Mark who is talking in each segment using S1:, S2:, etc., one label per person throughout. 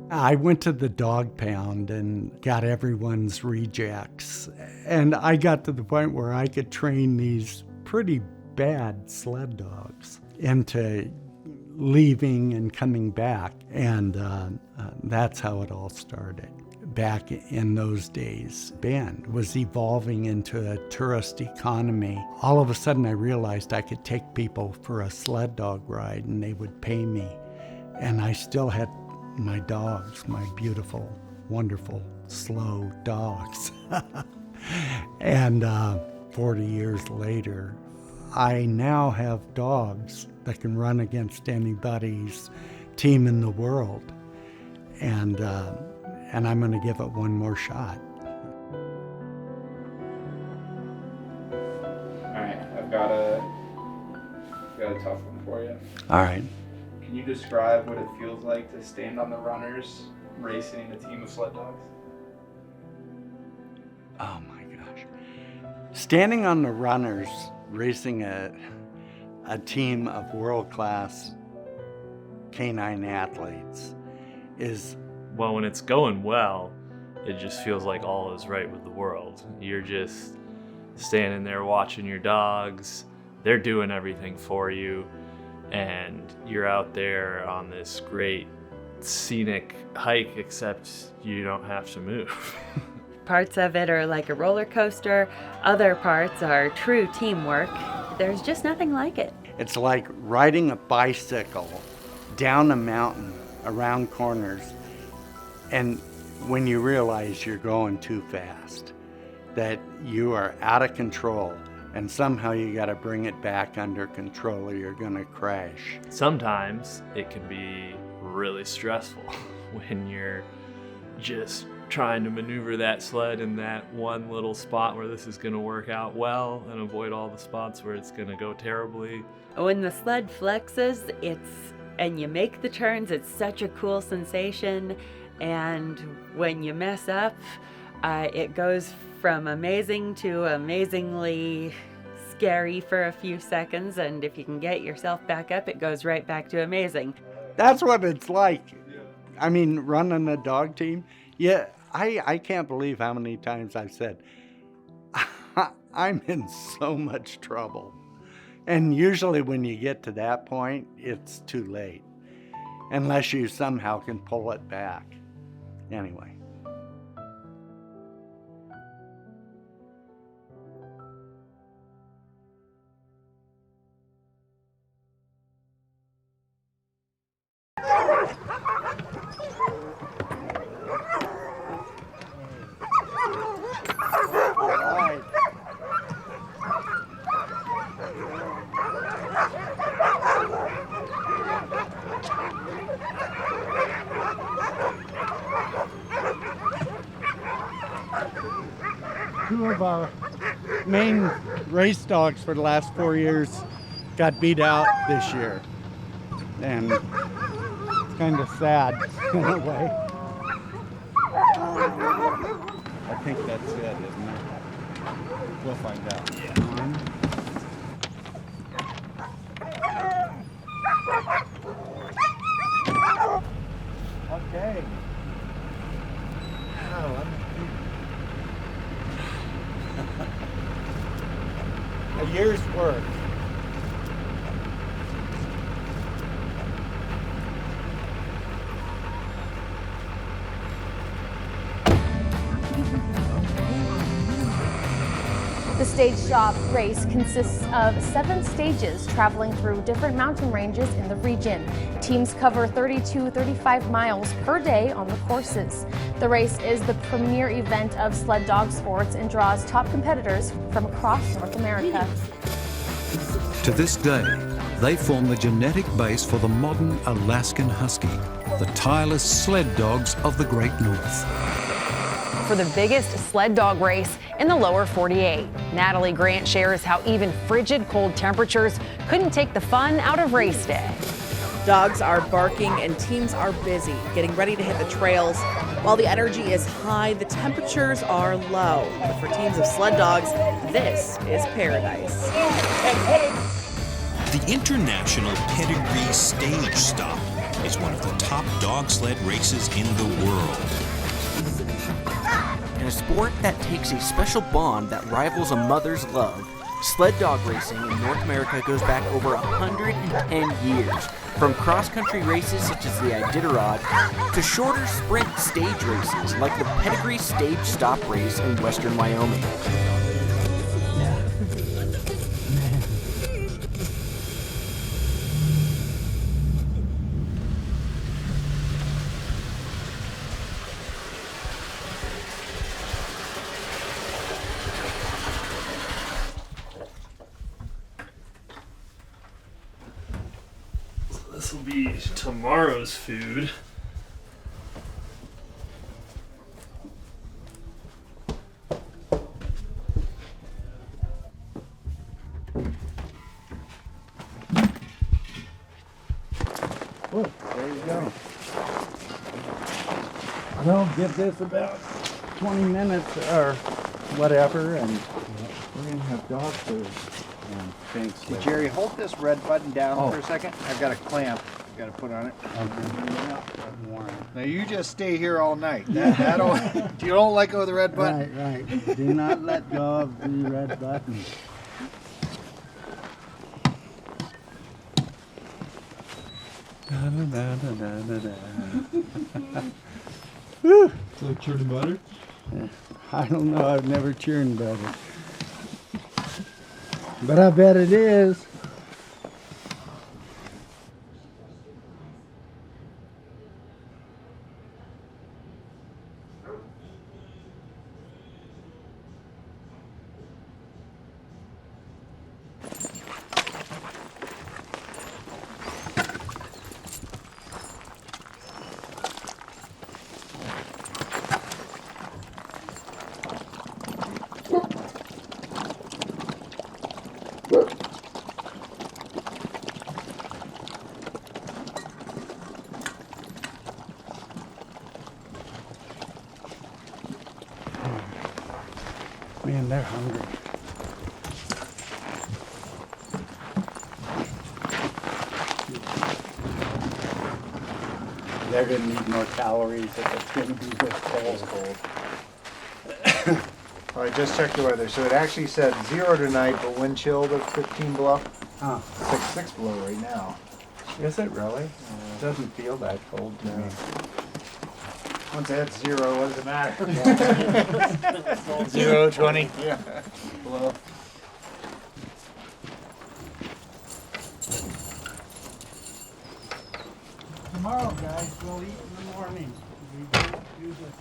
S1: I went to the dog pound and got everyone's rejects. And I got to the point where I could train these pretty bad sled dogs into leaving and coming back. And that's how it all started. Back in those days, Bend was evolving into a tourist economy. All of a sudden I realized I could take people for a sled dog ride and they would pay me. And I still had my dogs, my beautiful, wonderful, slow dogs. And 40 years later, I now have dogs that can run against anybody's team in the world. And I'm going to give it one more shot.
S2: All right, I've got a tough one for you.
S1: All right.
S2: Can you describe what it feels like to stand on the runners racing a team of sled dogs?
S1: Oh my gosh. Standing on the runners racing a team of world-class canine athletes is...
S3: Well, when it's going well, it just feels like all is right with the world. You're just standing there watching your dogs. They're doing everything for you. And you're out there on this great scenic hike, except you don't have to move.
S4: Parts of it are like a roller coaster. Other parts are true teamwork. There's just nothing like it.
S1: It's like riding a bicycle down a mountain, around corners, and when you realize you're going too fast, that you are out of control, and somehow you got to bring it back under control or you're going to crash.
S3: Sometimes it can be really stressful when you're just trying to maneuver that sled in that one little spot where this is going to work out well and avoid all the spots where it's going to go terribly.
S4: When the sled flexes, and you make the turns, it's such a cool sensation. And when you mess up, it goes from amazing to amazingly scary for a few seconds. And if you can get yourself back up, it goes right back to amazing.
S1: That's what it's like. I mean, running a dog team. Yeah, I can't believe how many times I've said, I'm in so much trouble. And usually when you get to that point, it's too late, unless you somehow can pull it back. Anyway. Two of our main race dogs for the last 4 years got beat out this year. And it's kind of sad in a way. I think that's it, isn't it? We'll find out. Okay. A year's work.
S5: The stage shop race consists of 7 stages traveling through different mountain ranges in the region. Teams cover 35 miles per day on the courses. The race is the premier event of sled dog sports and draws top competitors from across North America.
S6: To this day, they form the genetic base for the modern Alaskan Husky, the tireless sled dogs of the Great North.
S7: For the biggest sled dog race in the lower 48. Natalie Grant shares how even frigid cold temperatures couldn't take the fun out of race day.
S8: Dogs are barking and teams are busy, getting ready to hit the trails. While the energy is high, the temperatures are low. But for teams of sled dogs, this is paradise.
S9: The International Pedigree Stage Stop is one of the top dog sled races in the world.
S10: In a sport that takes a special bond that rivals a mother's love, sled dog racing in North America goes back over 110 years, from cross-country races such as the Iditarod to shorter sprint stage races like the Pedigree Stage Stop Race in western Wyoming.
S3: This will be tomorrow's food.
S1: Oh, there you go. I'll give this about 20 minutes or whatever, and we're going to have dog food. Thanks.
S11: Hey, Jerry, hold this red button down
S1: Oh.
S11: for a second. I've got a clamp I've got to put on it. Now you just stay here all night. That'll, you don't let go of the red button.
S1: Right. Do not let go of the red button. Woo.
S12: So churning butter?
S1: I don't know. I've never churned butter. But I bet it is. Man, they're hungry. They're going to need more calories if it's going to be this cold.
S11: All right, just check the weather. So it actually said 0 tonight, but wind chill of 15 below.
S1: Huh.
S11: 6 below right now.
S1: Is it really? It doesn't feel that cold to me.
S11: Once that's 0, what does it matter? 0, 20. Yeah. Below.
S1: Tomorrow, guys, we'll eat in the morning. We don't do this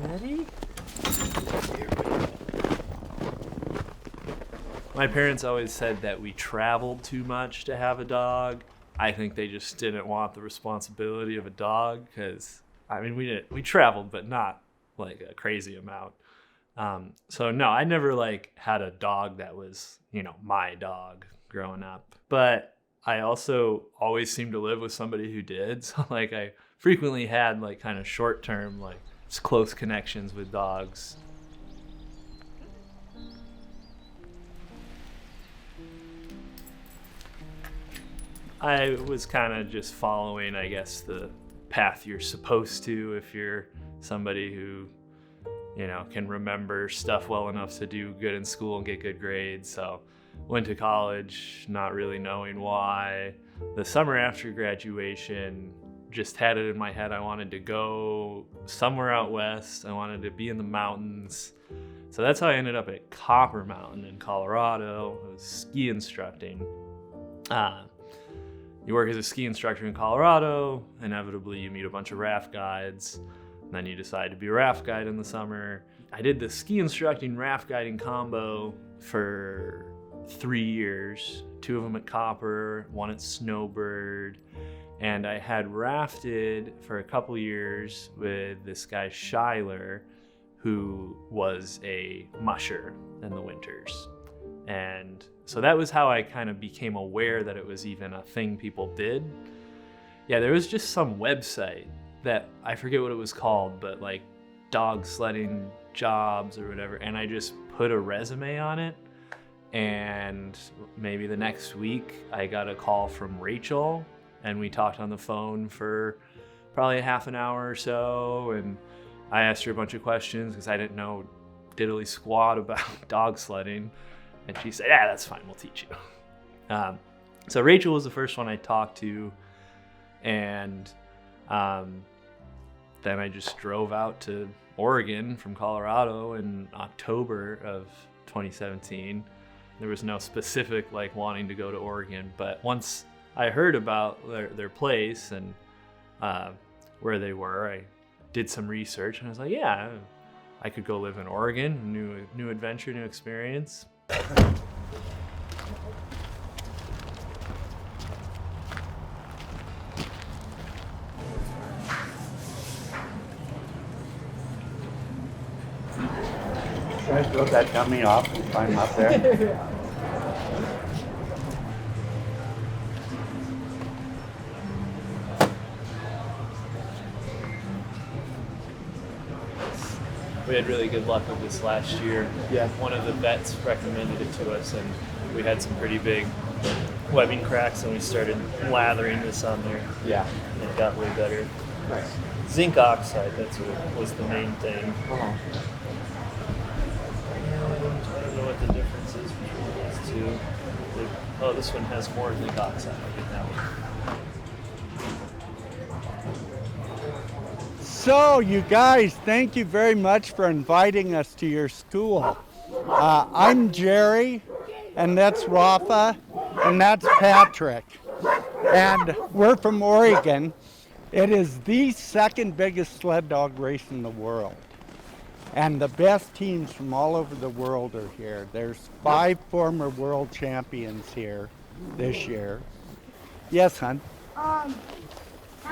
S3: Ready? My parents always said that we traveled too much to have a dog. I think they just didn't want the responsibility of a dog because, I mean, we traveled, but not like a crazy amount. So no, I never like had a dog that was, my dog growing up. But I also always seemed to live with somebody who did. So like I frequently had like kind of short-term, like just close connections with dogs. I was kind of just following, I guess, the path you're supposed to if you're somebody who, can remember stuff well enough to do good in school and get good grades. So went to college, not really knowing why. The summer after graduation, just had it in my head I wanted to go somewhere out west. I wanted to be in the mountains. So that's how I ended up at Copper Mountain in Colorado. I was ski instructing. You work as a ski instructor in Colorado, inevitably you meet a bunch of raft guides, and then you decide to be a raft guide in the summer. I did the ski instructing raft guiding combo for 3 years, 2 of them at Copper, 1 at Snowbird, and I had rafted for a couple years with this guy Schuyler, who was a musher in the winters. And so that was how I kind of became aware that it was even a thing people did. Yeah, there was just some website that I forget what it was called, but like dog sledding jobs or whatever. And I just put a resume on it And maybe the next week I got a call from Rachael, and we talked on the phone for probably a half an hour or so, and I asked her a bunch of questions because I didn't know diddly squat about dog sledding, and she said, yeah, that's fine, we'll teach you. So Rachael was the first one I talked to, and then I just drove out to Oregon from Colorado in October of 2017. There was no specific like wanting to go to Oregon, but once I heard about their place and where they were, I did some research and I was like, yeah, I could go live in Oregon, new adventure, new experience.
S1: Guys, go that dummy off and climb up there.
S3: We had really good luck with this last year.
S1: Yeah.
S3: One of the vets recommended it to us, and we had some pretty big webbing cracks, and we started lathering this on there.
S1: Yeah.
S3: And it got way better.
S1: Nice.
S3: Zinc oxide, that's what was the main thing.
S1: Uh-huh.
S3: I don't know what the difference is between these two. Oh, this one has more zinc oxide. I'll get that one.
S1: So, you guys, thank you very much for inviting us to your school. I'm Jerry, and that's Rafa, and that's Patrick. And we're from Oregon. It is the second biggest sled dog race in the world. And the best teams from all over the world are here. There's 5 former world champions here this year. Yes, hon?
S12: How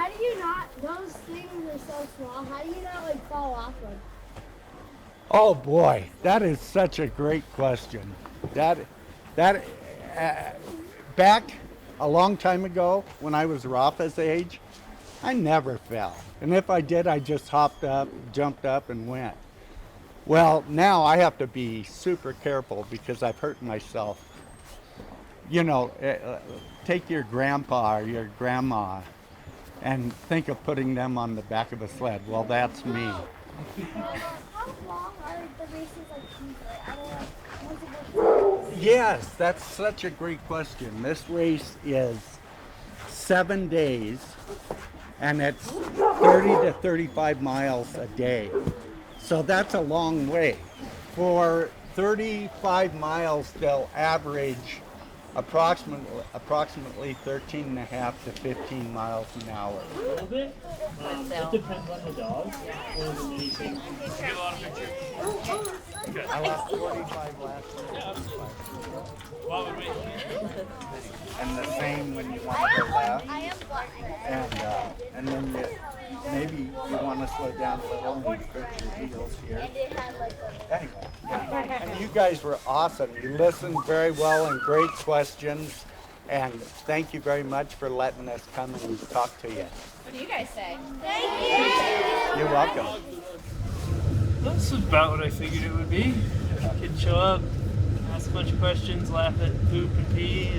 S12: do you not, those things are so small, how do you not like fall off them?
S1: Oh boy, that is such a great question. Back a long time ago when I was Rafa's age, I never fell. And if I did, I just hopped up, jumped up and went. Well, now I have to be super careful because I've hurt myself. You know, take your grandpa or your grandma and think of putting them on the back of a sled. Well, that's me.
S12: How long are the races like?
S1: Yes, that's such a great question. This race is 7 days, and it's 30 to 35 miles a day. So that's a long way. For 35 miles, they'll average approximately 13 and a half to 15 miles an hour.
S3: A little bit. It depends on the dog. Or the mini thing.
S1: I lost 45 last year. And the same when you want to go left. And then maybe you want to slow down a little and you put your heels here. Anyway, and you guys were awesome. You listened very well and great questions. And thank you very much for letting us come and talk to you.
S12: What do you guys say? Thank you!
S1: You're welcome.
S3: That's about what I figured it would be. Kids show up, ask a bunch of questions, laugh at poop and pee.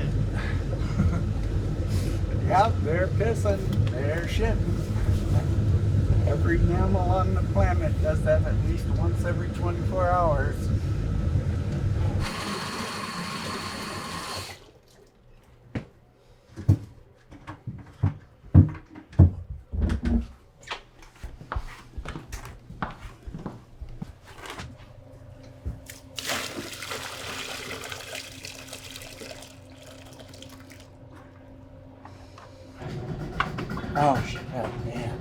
S1: Yep, they're pissing, they're shitting. Every mammal on the planet does that at least once every 24 hours. Oh shit, man.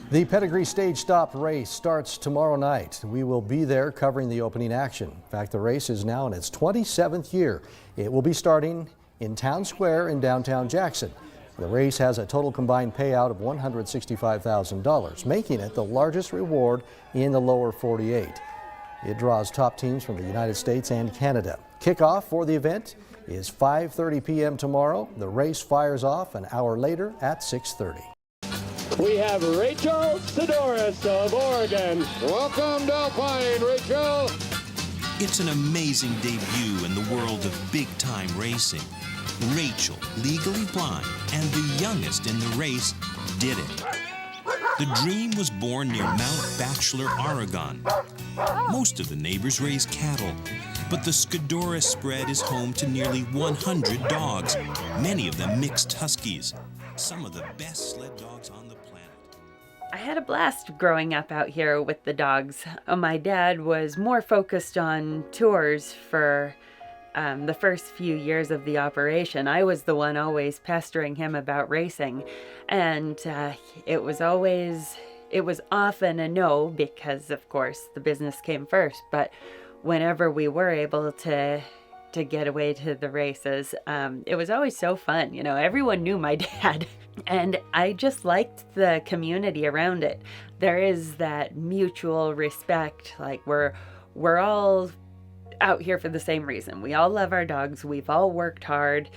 S13: The Pedigree Stage Stop race starts tomorrow night. We will be there covering the opening action. In fact, the race is now in its 27th year. It will be starting in Town Square in downtown Jackson. The race has a total combined payout of $165,000, making it the largest reward in the lower 48. It draws top teams from the United States and Canada. Kickoff for the event is 5:30 p.m. tomorrow. The race fires off an hour later at 6:30.
S14: We have Rachael Scdoris of Oregon. Welcome to Alpine, Rachael.
S9: It's an amazing debut in the world of big-time racing. Rachael, legally blind and the youngest in the race, did it. The dream was born near Mount Bachelor, Oregon. Most of the neighbors raise cattle, but the Scdoris spread is home to nearly 100 dogs, many of them mixed huskies. Some of the best sled dogs on the planet.
S4: I had a blast growing up out here with the dogs. My dad was more focused on tours for the first few years of the operation. I was the one always pestering him about racing, and it was often a no because, of course, the business came first. But whenever we were able to get away to the races, it was always so fun. You know, everyone knew my dad, and I just liked the community around it. There is that mutual respect. Like we're all out here for the same reason. We all love our dogs. We've all worked hard.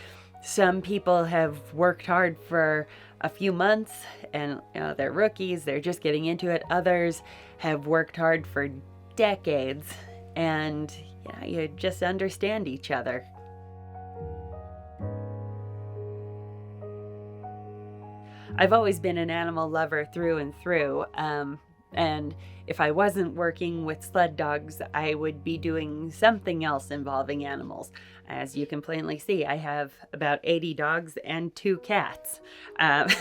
S4: Some people have worked hard for a few months and they're rookies. They're just getting into it. Others have worked hard for decades, and you just understand each other. I've always been an animal lover through and through. And if I wasn't working with sled dogs, I would be doing something else involving animals. As you can plainly see, I have about 80 dogs and 2 cats. And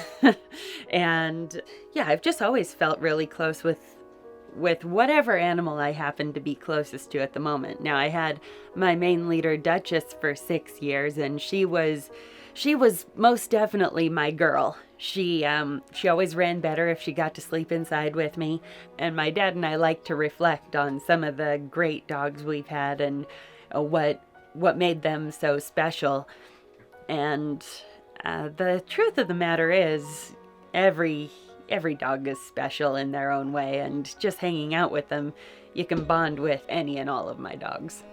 S4: yeah, I've just always felt really close with whatever animal I happen to be closest to at the moment. Now, I had my main leader, Duchess, for 6 years, and she was most definitely my girl. She always ran better if she got to sleep inside with me. And my dad and I like to reflect on some of the great dogs we've had and what made them so special. And the truth of the matter is, every dog is special in their own way, and just hanging out with them, you can bond with any and all of my dogs.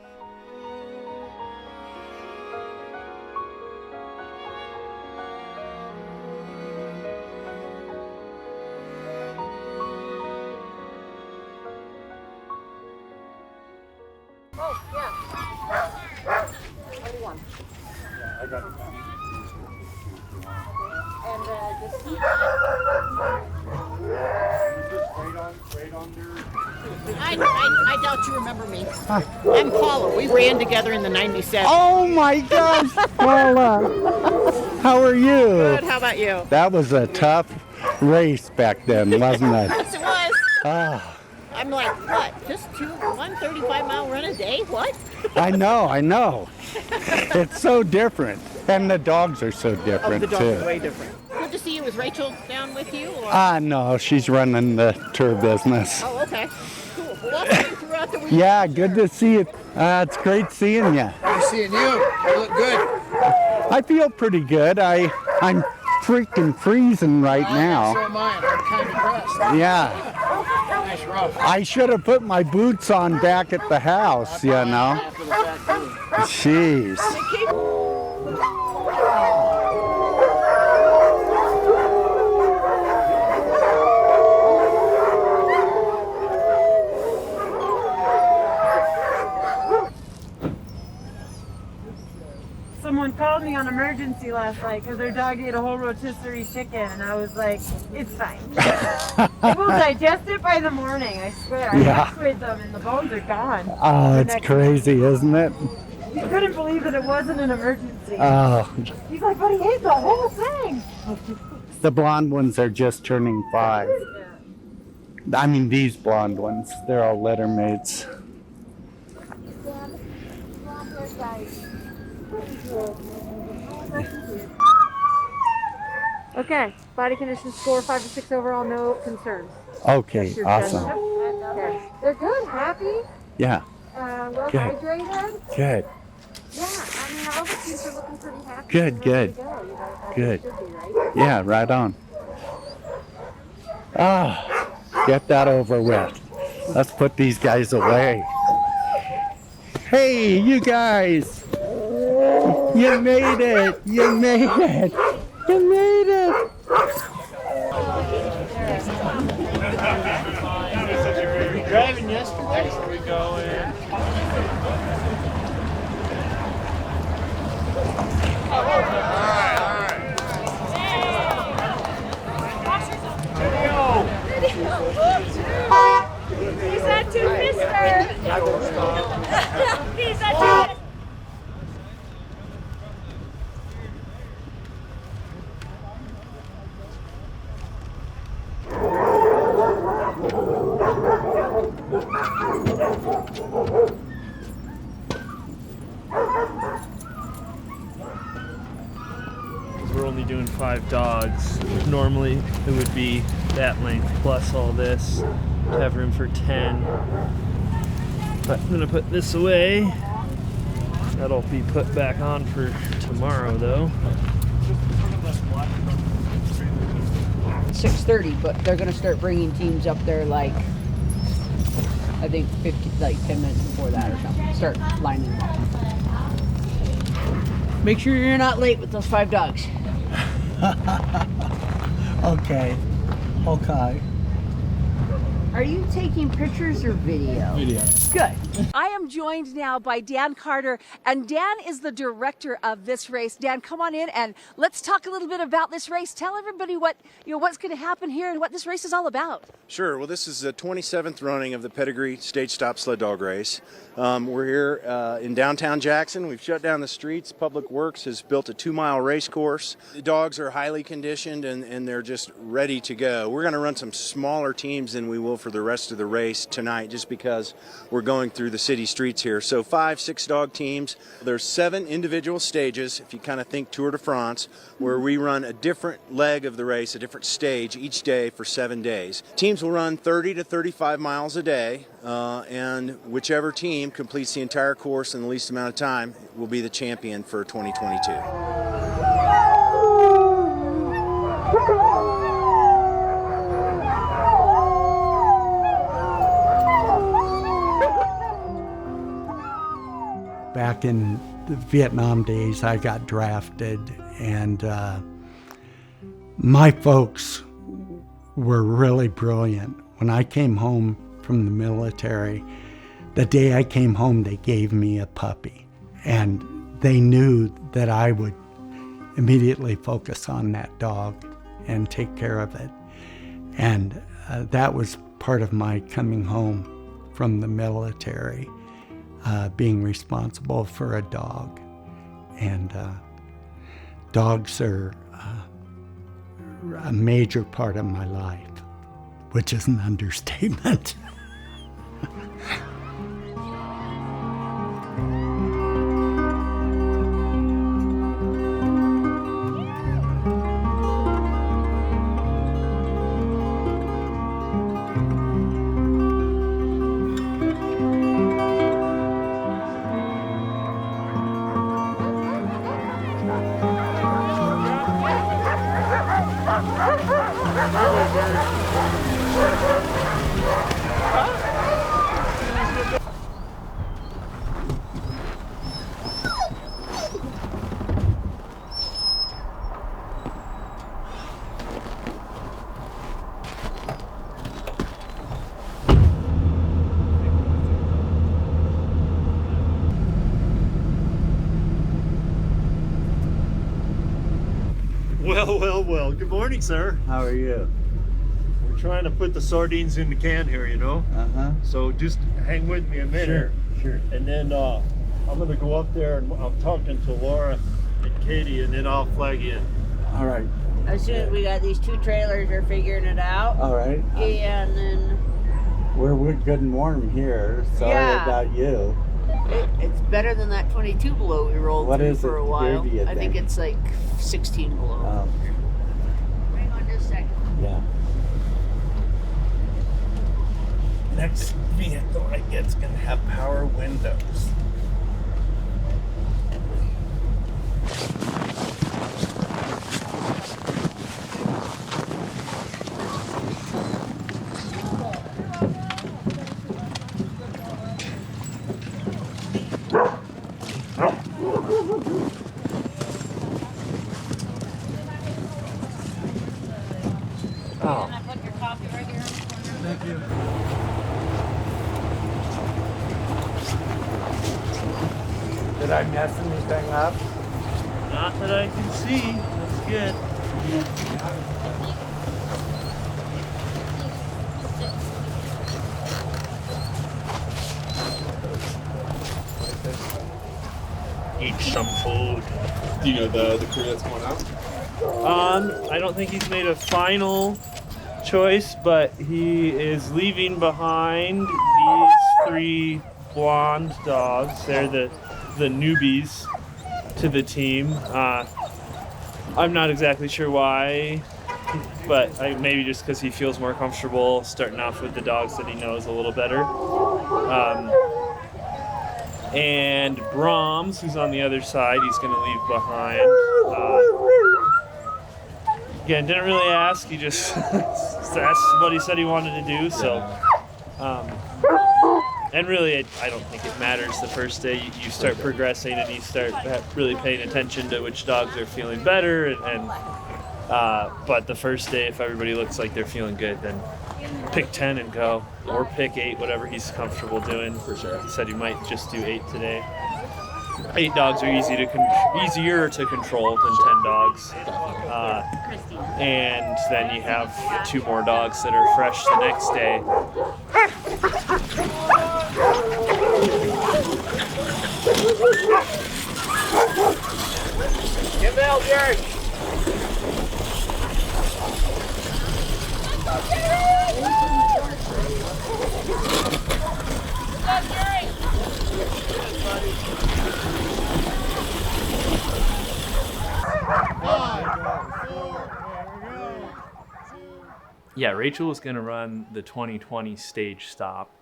S15: I doubt you remember me. I'm Paula. We ran together in the 97.
S1: Oh my gosh, Paula. How are you?
S15: Good, how about you?
S1: That was a tough race back then, wasn't it?
S15: Yes, it was.
S1: Ah.
S15: I'm like, what? Just 135-mile run a day? What?
S1: I know. It's so different. And the dogs are so different,
S15: the dogs
S1: too.
S15: are way different. Good to see you. Is Rachael down with you? Or?
S1: No, she's running the tour business.
S15: Oh, okay. Cool. Well, I'll see you throughout the week.
S1: Yeah, good to see you. It's great seeing you.
S11: Good seeing you. You look good.
S1: I feel pretty good. I'm freaking freezing right now.
S11: So am I. I'm kind of pressed.
S1: Yeah.
S11: Nice rough.
S1: I should have put my boots on back at the house, you know. Jeez.
S16: Someone called me on emergency last night because their dog ate a whole rotisserie chicken, and I was like, it's fine. It will digest it by the morning, I swear.
S1: Yeah.
S16: I x-rayed them and the bones are gone.
S1: Oh, it's crazy, isn't it?
S16: He couldn't believe that it wasn't an emergency.
S1: Oh.
S16: He's like, but he ate the whole thing.
S1: The blonde ones are just turning 5. I mean, these blonde ones, they're all litter mates.
S16: Okay, body condition score 5 to 6 overall, no concerns.
S1: Okay, awesome.
S16: Okay. They're good, happy,
S1: Yeah,
S16: well
S1: Good.
S16: hydrated.
S1: good.
S16: Yeah, I mean, all the kids are looking pretty happy.
S1: Good,
S16: and ready
S1: good.
S16: to go, you know, as
S1: Good.
S16: they should be, right?
S1: Yeah, right on. Get that over with. Let's put these guys away. Hey, you guys. You made it! You made it! You made it!
S14: Driving yesterday? Next we go in.
S12: He's not too mister. He's not too.
S3: We're only doing 5 dogs. Normally it would be that length plus all this to have room for 10. But I'm gonna put this away. That'll be put back on for tomorrow though.
S15: 6:30, but they're gonna start bringing teams up there like, I think 10 minutes before that or something. Start lining them up. Make sure you're not late with those 5 dogs.
S1: Okay.
S15: Are you taking pictures or video?
S17: Video.
S15: Good.
S18: I am joined now by Dan Carter, and Dan is the director of this race. Dan, come on in and let's talk a little bit about this race. Tell everybody what's going to happen here and what this race is all about.
S19: Sure. Well, this is the 27th running of the Pedigree Stage Stop Sled Dog Race. We're here in downtown Jackson. We've shut down the streets. Public Works has built a 2-mile race course. The dogs are highly conditioned and they're just ready to go. We're going to run some smaller teams than we will for the rest of the race tonight, just because we're going through the city streets here. So 5-6 dog teams. There's 7 individual stages, if you kind of think Tour de France, where we run a different leg of the race, a different stage each day for 7 days. Teams will run 30 to 35 miles a day, and whichever team completes the entire course in the least amount of time will be the champion for 2022.
S1: Back in the Vietnam days, I got drafted, and my folks were really brilliant. When I came home from the military, the day I came home, they gave me a puppy, and they knew that I would immediately focus on that dog and take care of it. And that was part of my coming home from the military. Being responsible for a dog. And dogs are a major part of my life, which is an understatement.
S17: Well, good morning, sir.
S1: How are you?
S17: We're trying to put the sardines in the can here, you know?
S1: Uh-huh.
S17: So just hang with me a minute.
S1: Sure.
S17: And then I'm going to go up there and I'm talking to Laura and Katie, and then I'll flag you in.
S1: All right.
S15: As soon as we got these 2 trailers, we're figuring it out.
S1: All right.
S15: And then...
S1: We're good and warm here. Sorry about you.
S15: It's better than that 22 below we rolled
S1: What
S15: through
S1: is
S15: for
S1: it
S15: a while.
S1: here, do you
S15: I think it's like 16 below. Hang on just a second.
S1: Yeah.
S17: Next vehicle I get's going to have power windows.
S20: Did I mess anything up?
S3: Not that I can see. That's good. Eat some food.
S2: Do you know the crew that's going out?
S3: I don't think he's made a final choice, but he is leaving behind these 3 blonde dogs. They're the newbies to the team. I'm not exactly sure why, but maybe just because he feels more comfortable starting off with the dogs that he knows a little better. And Brahms, who's on the other side, he's going to leave behind. Again, didn't really ask. He just that's what he said he wanted to do. So, and really, I don't think it matters the first day. You start progressing and you start really paying attention to which dogs are feeling better. But the first day, if everybody looks like they're feeling good, then pick 10 and go, or pick 8, whatever he's comfortable doing. For sure. He said he might just do 8 today. 8 dogs are easier to control than 10 dogs. And then you have 2 more dogs that are fresh the next day.
S14: Get Mel, Jerry.
S3: Yeah, Rachael was going to run the 2020 stage stop,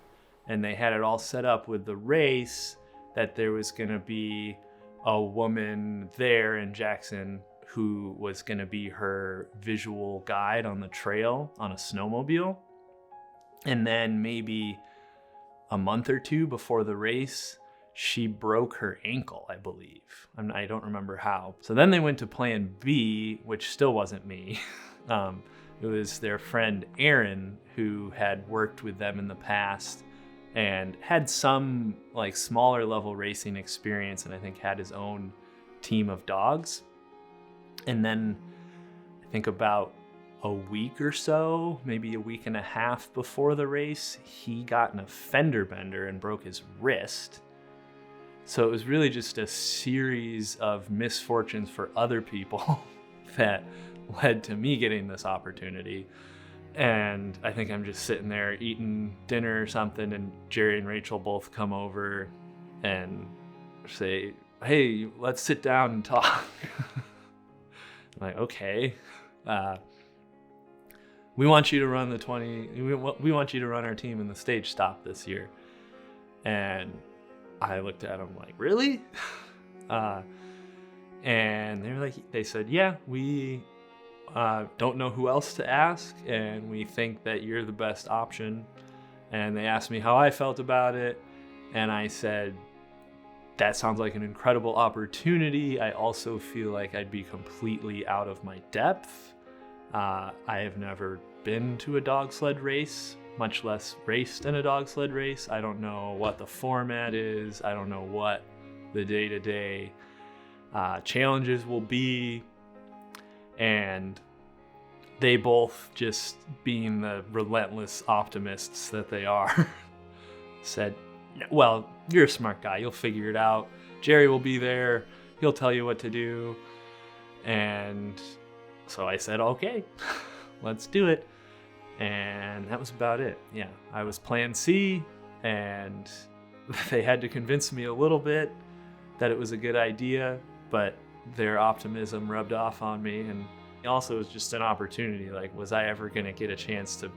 S3: and they had it all set up with the race that there was going to be a woman there in Jackson who was going to be her visual guide on the trail on a snowmobile. And then maybe a month or 2 before the race, she broke her ankle, I believe. I don't remember how. So then they went to plan B, which still wasn't me. It was their friend Aaron, who had worked with them in the past and had some like smaller level racing experience, and I think had his own team of dogs. And then I think about a week or so, maybe a week and a half before the race, he got in a fender bender and broke his wrist. So it was really just a series of misfortunes for other people that led to me getting this opportunity. And I think I'm just sitting there eating dinner or something, and Jerry and Rachael both come over and say, "Hey, let's sit down and talk." I'm like, okay. We want you to run we want you to run our team in the stage stop this year. And I looked at them like, really? And they said, yeah, we don't know who else to ask, and we think that you're the best option. And they asked me how I felt about it, and I said, that sounds like an incredible opportunity. I also feel like I'd be completely out of my depth. I have never been to a dog sled race, much less raced in a dog sled race. I don't know what the format is. I don't know what the day-to-day challenges will be. And they both, just being the relentless optimists that they are, said, well, you're a smart guy. You'll figure it out. Jerry will be there. He'll tell you what to do. And so I said, okay, let's do it. And that was about it. Yeah, I was plan C, and they had to convince me a little bit that it was a good idea, but their optimism rubbed off on me. And also it was just an opportunity. Like, was I ever going to get a chance to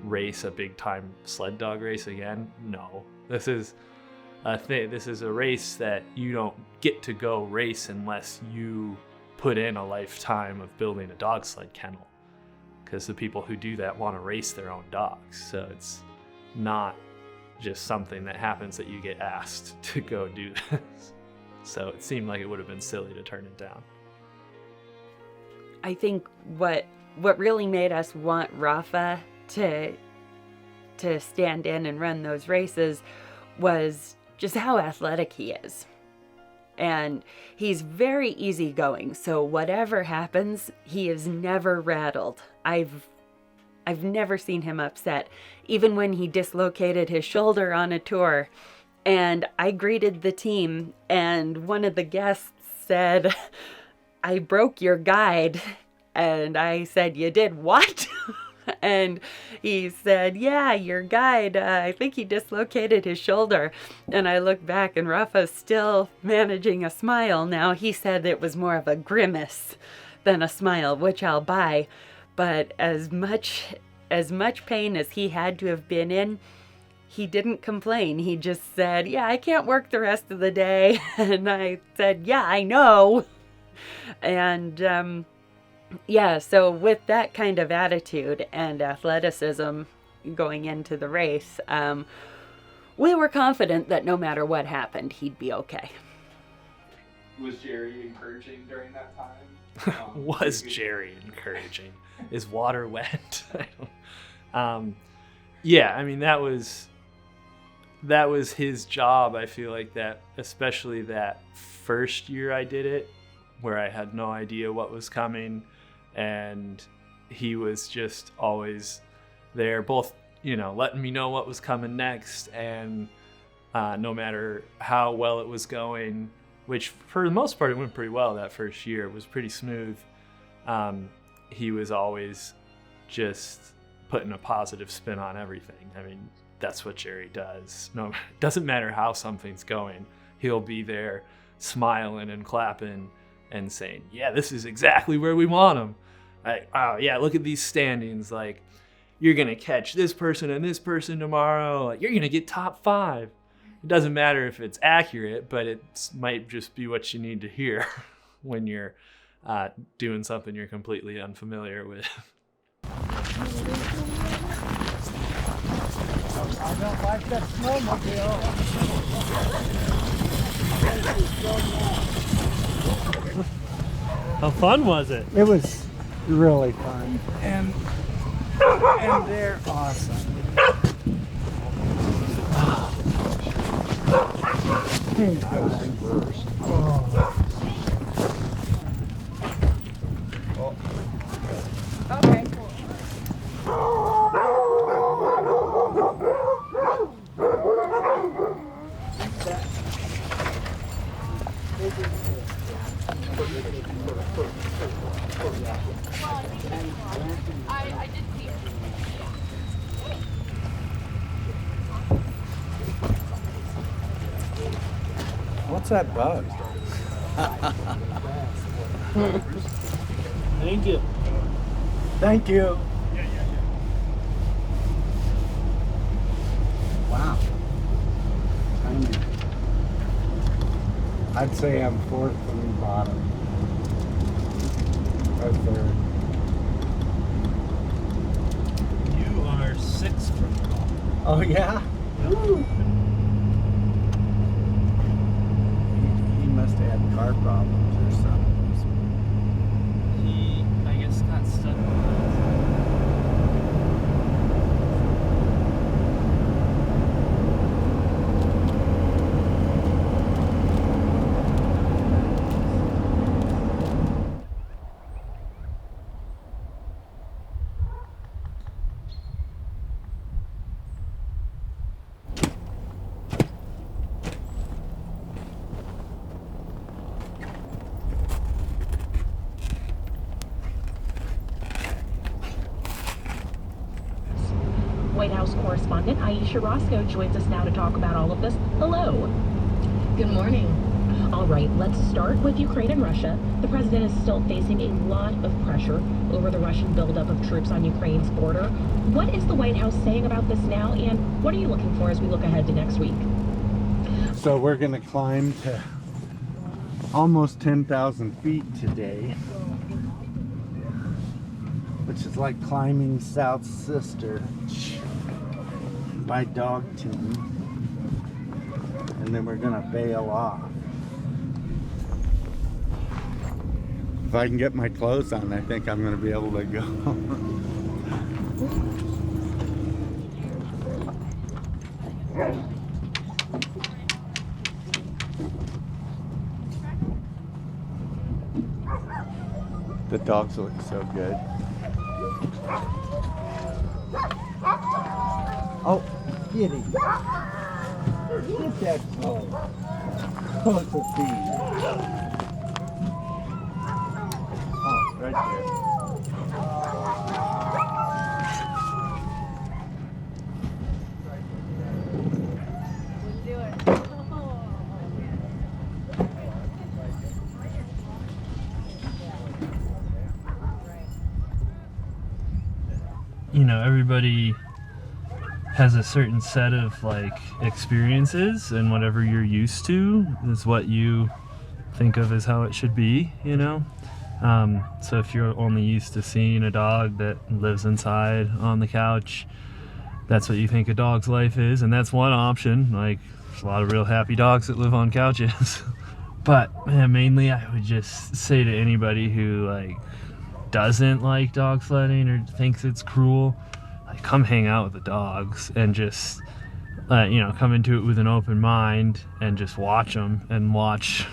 S3: race a big time sled dog race again? No. This is a race that you don't get to go race unless you put in a lifetime of building a dog sled kennel, because the people who do that want to race their own dogs. So it's not just something that happens that you get asked to go do this. So it seemed like it would have been silly to turn it down.
S4: I think what really made us want Rafa to stand in and run those races was just how athletic he is. And he's very easygoing, so whatever happens, he is never rattled. I've never seen him upset, even when he dislocated his shoulder on a tour. And I greeted the team, and one of the guests said, "I broke your guide." And I said, "You did what?" And he said, "Yeah, your guide, I think he dislocated his shoulder." And I looked back, and Rafa's still managing a smile now. He said it was more of a grimace than a smile, which I'll buy. But as much pain as he had to have been in, he didn't complain. He just said, "Yeah, I can't work the rest of the day." And I said, "Yeah, I know." And yeah, so with that kind of attitude and athleticism going into the race, we were confident that no matter what happened, he'd be okay.
S2: Was Jerry encouraging during that time?
S3: Was Jerry encouraging? Is water wet? Yeah, I mean, that was his job. I feel like that, especially that first year I did it, where I had no idea what was coming, and he was just always there, both, letting me know what was coming next, and no matter how well it was going, which for the most part it went pretty well that first year. It was pretty smooth. He was always just putting a positive spin on everything. I mean, that's what Jerry does. No, it doesn't matter how something's going. He'll be there smiling and clapping and saying, "Yeah, this is exactly where we want him. Oh yeah, look at these standings. Like, you're going to catch this person and this person tomorrow. Like, you're going to get top 5. It doesn't matter if it's accurate, but it might just be what you need to hear when you're doing something you're completely unfamiliar with.
S11: I don't like that snowmobile.
S17: How fun was it?
S1: It was really fun, and they're awesome.
S16: Okay, cool.
S5: I did see it.
S1: What's that bug?
S17: Thank you.
S1: Thank you. Wow. Tiny. I'd say I'm 4th from the bottom. Or 3rd.
S17: You are 6th from the bottom.
S1: Oh yeah? Woo. He must have had car problems or something.
S3: He, I guess, got stuck.
S20: White House correspondent Aisha Roscoe joins us now to talk about all of this. Hello. Good morning. All right, let's start with Ukraine and Russia. The president is still facing a lot of pressure over the Russian buildup of troops on Ukraine's border. What is the White House saying about this now, and what are you looking for as we look ahead to next week?
S1: So we're going to climb to almost 10,000 feet today, which is like climbing South Sister by dog team, and then we're going to bail off. If I can get my clothes on, I think I'm going to be able to go.
S21: The dogs look so good. Oh, kitty. Get that phone. Oh, it's a thief. Oh, right there.
S3: You know, everybody has a certain set of like experiences, and whatever you're used to is what you think of as how it should be, you know? So if you're only used to seeing a dog that lives inside on the couch, that's what you think a dog's life is, and that's one option. Like, there's a lot of real happy dogs that live on couches. But man, mainly I would just say to anybody who like doesn't like dog sledding or thinks it's cruel, like, come hang out with the dogs and just you know, come into it with an open mind and just watch them and watch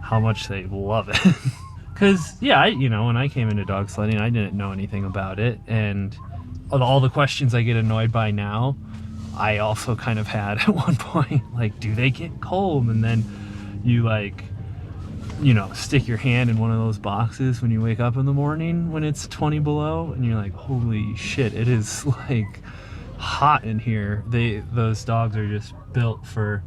S3: how much they love it. Because yeah, you know, when I came into dog sledding, I didn't know anything about it, and all the questions I get annoyed by now, I also kind of had at one point. Like, do they get cold? And then you like, you know, stick your hand in one of those boxes when you wake up in the morning when it's 20 below, and you're like, holy shit, it is like hot in here. Those dogs are just built for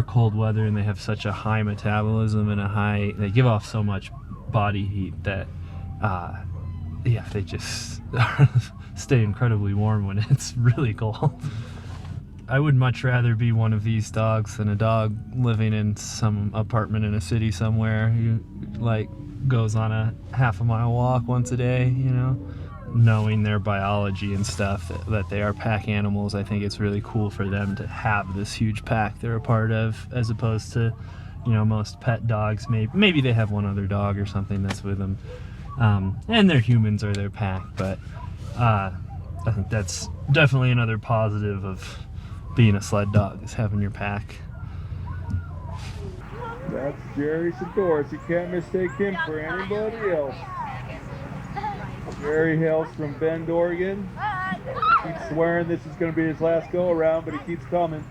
S3: cold weather, and they have such a high metabolism and they give off so much body heat that yeah, they just stay incredibly warm when it's really cold. I would much rather be one of these dogs than a dog living in some apartment in a city somewhere who like goes on a half-a-mile walk once a day, you know? Knowing their biology and stuff, that they are pack animals, I think it's really cool for them to have this huge pack they're a part of, as opposed to, you know, most pet dogs. Maybe they have one other dog or something that's with them, and their humans are their pack, but I think that's definitely another positive of being a sled dog, is having your pack.
S14: That's Jerry Scdoris. You can't mistake him for anybody else. Jerry hails from Bend, Oregon. Keeps swearing this is going to be his last go around, but he keeps coming.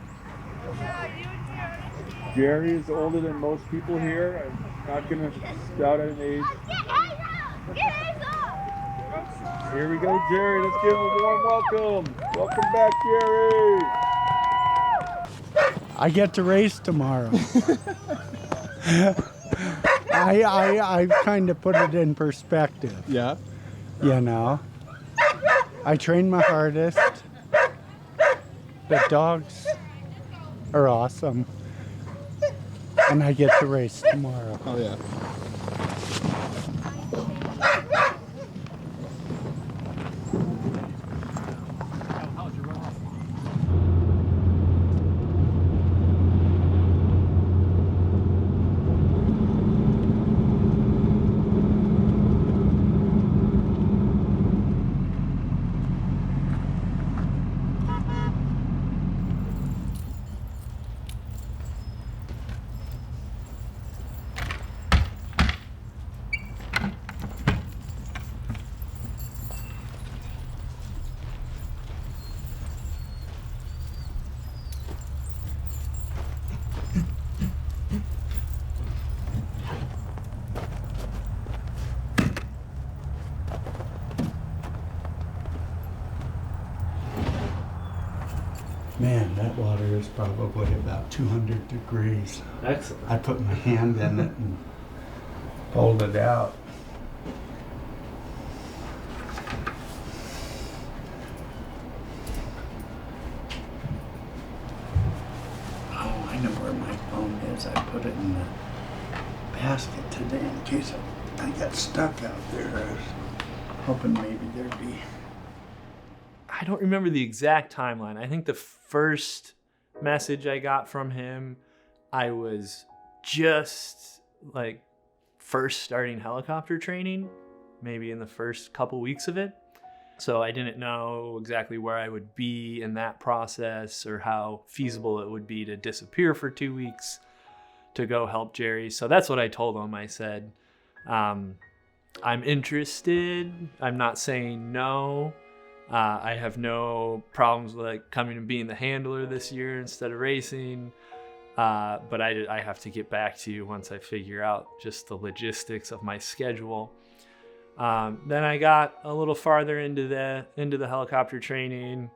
S14: Jerry is older than most people here. I'm not going to shout at an age. Here we go, Jerry. Let's give him a warm welcome. Welcome back, Jerry.
S1: I get to race tomorrow. I kind of put it in perspective.
S21: Yeah.
S1: You know, I train my hardest. The dogs are awesome, and I get to race tomorrow.
S21: Oh yeah.
S1: Man, that water is probably about 200 degrees.
S3: Excellent.
S1: I put my hand in it and pulled it out. Oh, I know where my phone is. I put it in the basket today in case I got stuck out there. I was hoping maybe there'd be...
S3: I don't remember the exact timeline. I think the first message I got from him, I was just like first starting helicopter training, maybe in the first couple weeks of it. So I didn't know exactly where I would be in that process or how feasible it would be to disappear for 2 weeks to go help Jerry. So that's what I told him. I said, I'm interested. I'm not saying no. I have no problems with like coming and being the handler this year instead of racing. But I have to get back to you once I figure out just the logistics of my schedule. Then I got a little farther into the helicopter training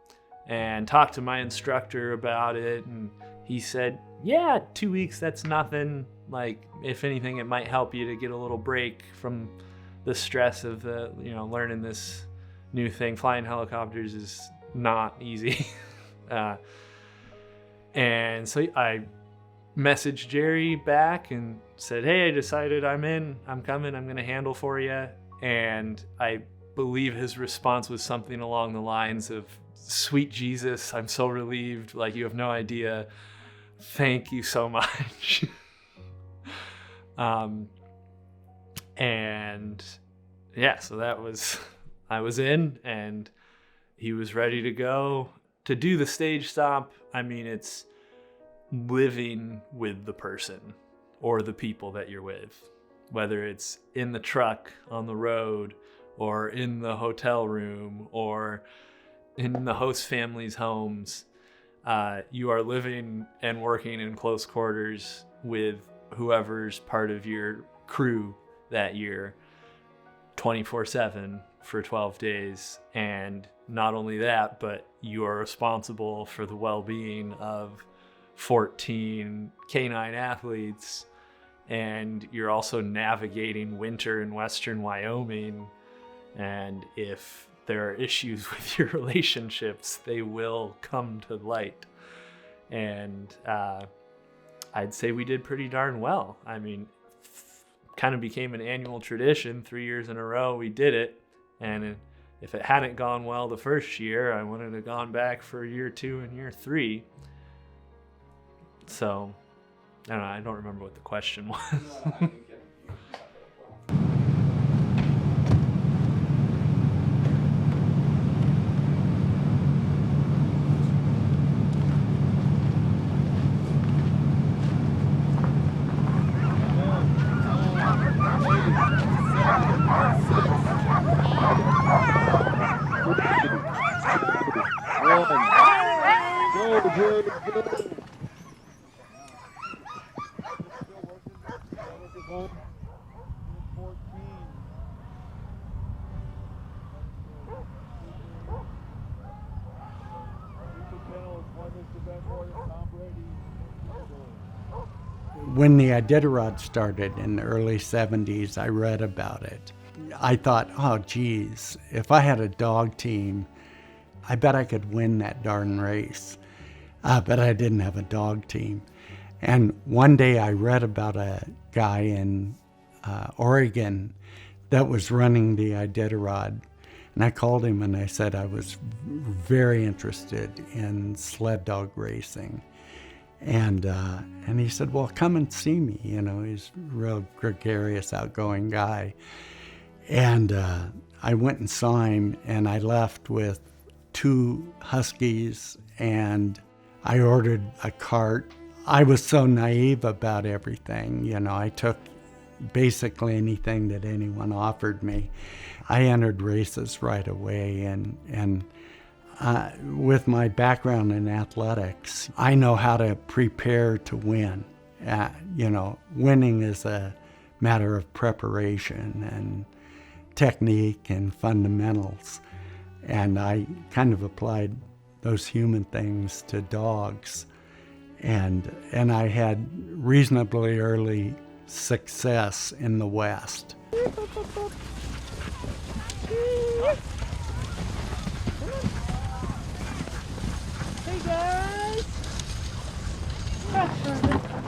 S3: and talked to my instructor about it, and he said, yeah, 2 weeks, that's nothing. Like, if anything, it might help you to get a little break from the stress of learning this new thing. Flying helicopters is not easy. And so I messaged Jerry back and said, hey, I decided I'm coming, I'm gonna handle for you. And I believe his response was something along the lines of, sweet Jesus, I'm so relieved, like you have no idea. Thank you so much. And yeah, so I was in, and he was ready to go. To do the stage stop, I mean, it's living with the person or the people that you're with, whether it's in the truck on the road or in the hotel room or in the host family's homes. You are living and working in close quarters with whoever's part of your crew that year, 24/7 for 12 days. And not only that, but you are responsible for the well-being of 14 canine athletes, and you're also navigating winter in western Wyoming. And if there are issues with your relationships, they will come to light. And I'd say we did pretty darn well. I mean, kind of became an annual tradition. 3 years in a row we did it, and if it hadn't gone well the first year, I wouldn't have gone back for year 2 and year 3. So I don't remember what the question was.
S1: When the Iditarod started in the early 70s, I read about it. I thought, oh geez, if I had a dog team, I bet I could win that darn race. But I didn't have a dog team. And one day I read about a guy in Oregon that was running the Iditarod. And I called him and I said I was very interested in sled dog racing. And he said, well, come and see me. You know, he's a real gregarious, outgoing guy. And I went and saw him, and I left with 2 huskies, and I ordered a cart. I was so naive about everything. You know, I took basically anything that anyone offered me. I entered races right away, and with my background in athletics, I know how to prepare to win. You know, winning is a matter of preparation and technique and fundamentals. And I kind of applied those human things to dogs. And I had reasonably early success in the West.
S16: Hey guys!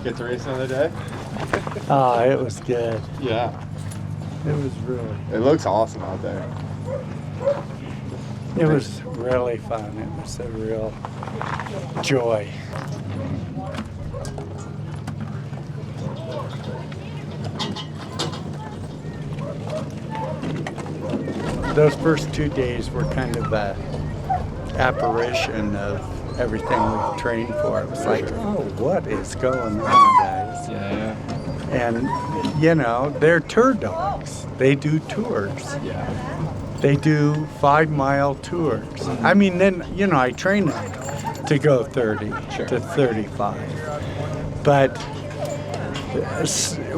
S2: Get to race another day?
S1: Oh, it was good.
S2: Yeah.
S1: It was really.
S2: It looks awesome out there.
S1: It was really fun. It was a real joy. Those first 2 days were kind of a apparition of everything we've trained for. It was like, oh, what is going on, guys?
S2: Yeah.
S1: And, you know, they're tour dogs. They do tours.
S2: Yeah.
S1: They do 5-mile tours. I mean, then, you know, I train them to go 30 to 35. But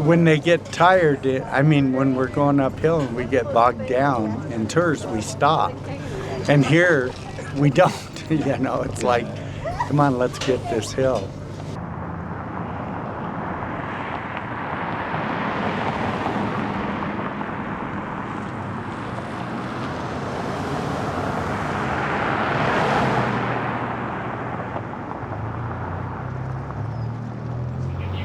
S1: when they get tired, I mean, when we're going uphill and we get bogged down in tours, we stop. And here, we don't. You know, it's like, come on, let's get this hill.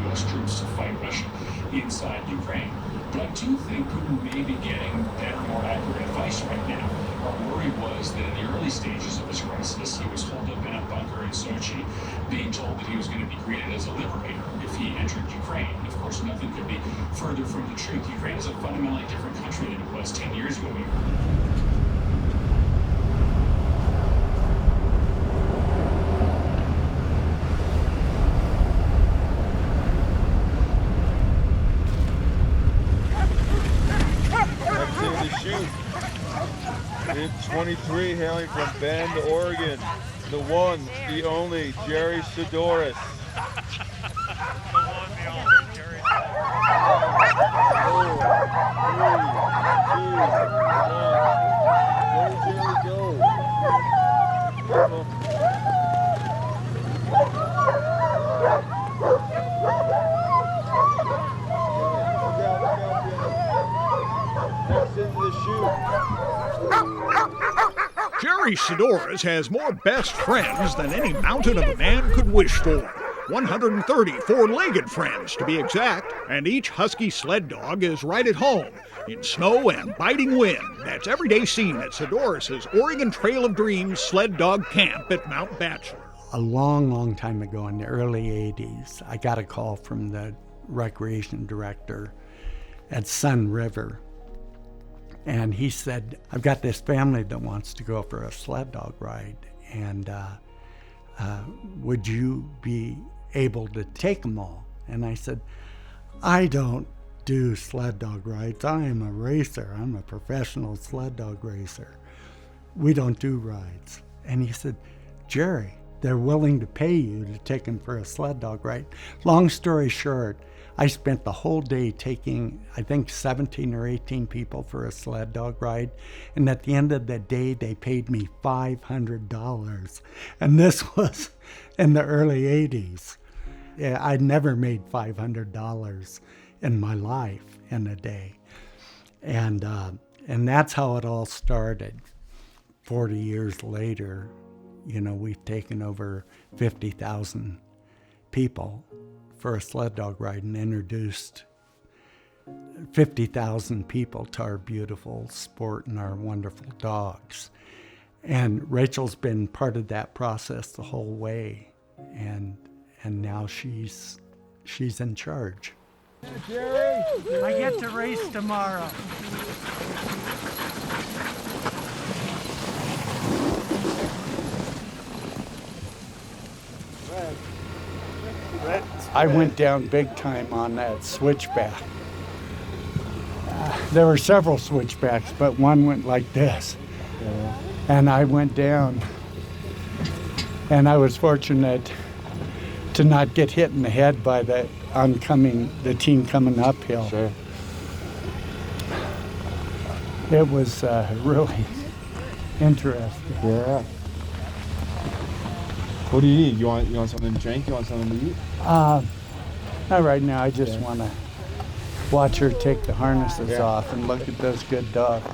S6: U.S. troops to fight Russia inside Ukraine. But I do think Putin may be getting better, more accurate advice right now. Our worry was that in the early stages of this crisis, he was holed up in a bunker in Sochi, being told that he was going to be greeted as a liberator if he entered Ukraine. Of course, nothing could be further from the truth. Ukraine is a fundamentally different country than it was 10 years ago.
S22: Bid 23 hailing from Bend, Oregon. The one, the only, Jerry Scdoris.
S23: Jerry Scdoris has more best friends than any mountain of a man could wish for. 130 four-legged friends, to be exact, and each husky sled dog is right at home in snow and biting wind. That's every day seen at Scdoris' Oregon Trail of Dreams sled dog camp at Mount Bachelor.
S1: A long, long time ago in the early 80s, I got a call from the recreation director at Sun River. And he said, I've got this family that wants to go for a sled dog ride, and would you be able to take them all? And I said, I don't do sled dog rides. I am a racer. I'm a professional sled dog racer. We don't do rides. And he said, Jerry, they're willing to pay you to take them for a sled dog ride. Long story short, I spent the whole day taking, I think, 17 or 18 people for a sled dog ride. And at the end of the day, they paid me $500. And this was in the early 80s. I'd never made $500 in my life in a day. And that's how it all started. 40 years later, you know, we've taken over 50,000 people for a sled dog ride and introduced 50,000 people to our beautiful sport and our wonderful dogs. And Rachael's been part of that process the whole way, and now she's in charge.
S21: Jerry!
S1: I get to race tomorrow. I went down big time on that switchback. There were several switchbacks, but one went like this. And I went down, and I was fortunate to not get hit in the head by the team coming uphill.
S22: Sure.
S1: It was really interesting.
S22: Yeah. What do you need? You want something to drink? You want something to eat?
S1: Not right now. I just want to watch her take the harnesses off and look at those good dogs.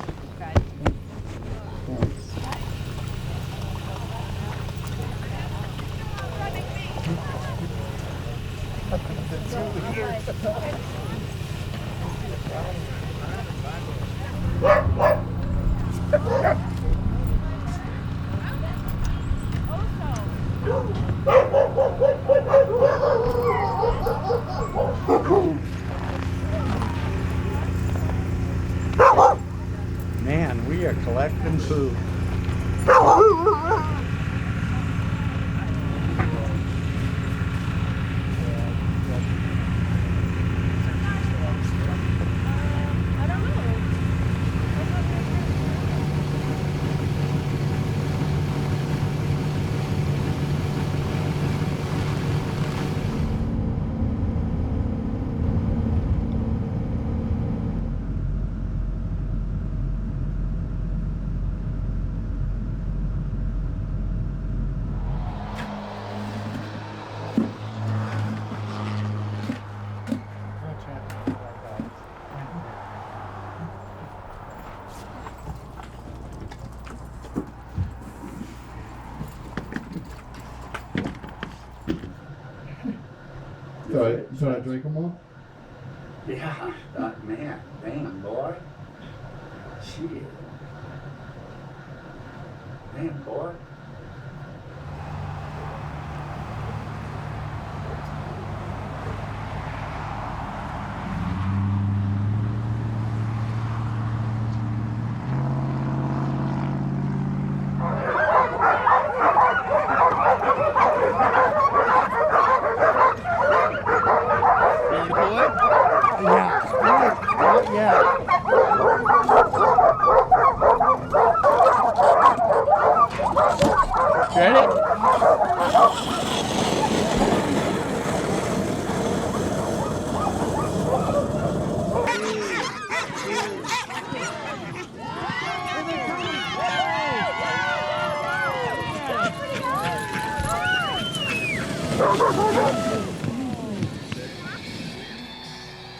S1: Man, we are collecting food.
S21: So I drink them all?
S7: Yeah, man, damn, boy. Shit. Damn, boy.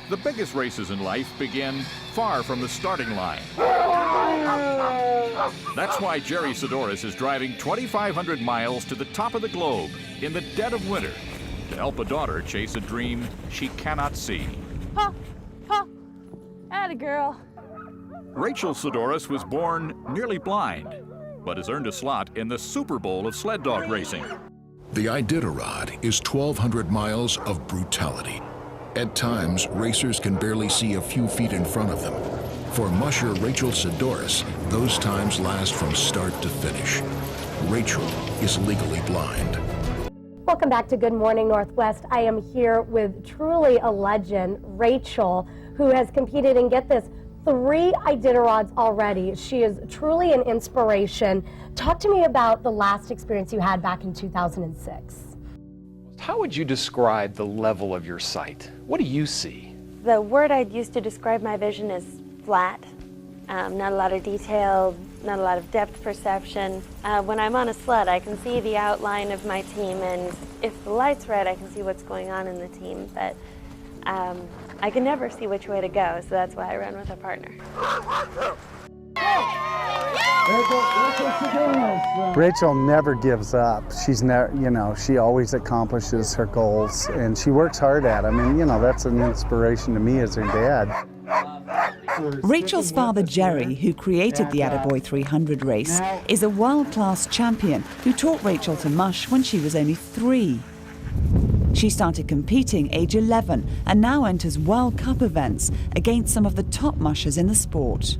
S8: The biggest races in life begin far from the starting line. That's why Jerry Scdoris is driving 2,500 miles to the top of the globe in the dead of winter to help a daughter chase a dream she cannot see.
S10: Ha! Ha! Atta girl.
S8: Rachael Scdoris was born nearly blind, but has earned a slot in the Super Bowl of sled dog racing.
S24: The Iditarod is 1,200 miles of brutality. At times, racers can barely see a few feet in front of them. For musher Rachael Scdoris, those times last from start to finish. Rachael is legally blind.
S5: Welcome back to Good Morning Northwest. I am here with truly a legend, Rachael, who has competed in, get this, 3 Iditarods already. She is truly an inspiration. Talk to me about the last experience you had back in 2006.
S25: How would you describe the level of your sight? What do you see?
S10: The word I'd use to describe my vision is flat. Not a lot of detail, not a lot of depth perception. When I'm on a sled, I can see the outline of my team, and if the light's right, I can see what's going on in the team, but I can never see which way to go, so that's why I run with a partner.
S26: Rachael never gives up. She's never, she always accomplishes her goals, and she works hard at them. And that's an inspiration to me as her dad.
S27: Rachael's father, Jerry, who created the Attaboy 300 race, is a world-class champion who taught Rachael to mush when she was only 3. She started competing age 11 and now enters World Cup events against some of the top mushers in the sport.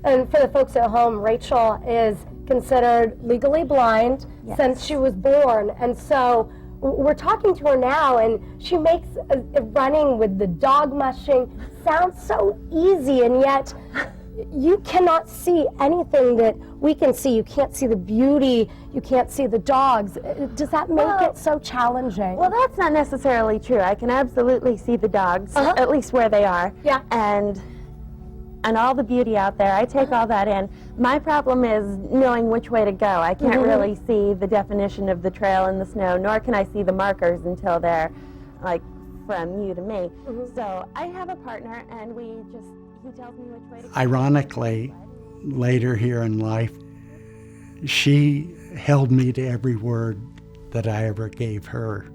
S5: And for the folks at home, Rachael is considered legally blind since she was born. And so we're talking to her now, and she makes running with the dog mushing sound so easy, and yet you cannot see anything that we can see. You can't see the beauty, you can't see the dogs. Does that make it so challenging?
S10: Well, that's not necessarily true. I can absolutely see the dogs, at least where they are. Yeah. And all the beauty out there. I take all that in. My problem is knowing which way to go. I can't really see the definition of the trail in the snow, nor can I see the markers until they're like from you to me. So I have a partner, and he tells me which way to go.
S1: Ironically, later here in life, she held me to every word that I ever gave her,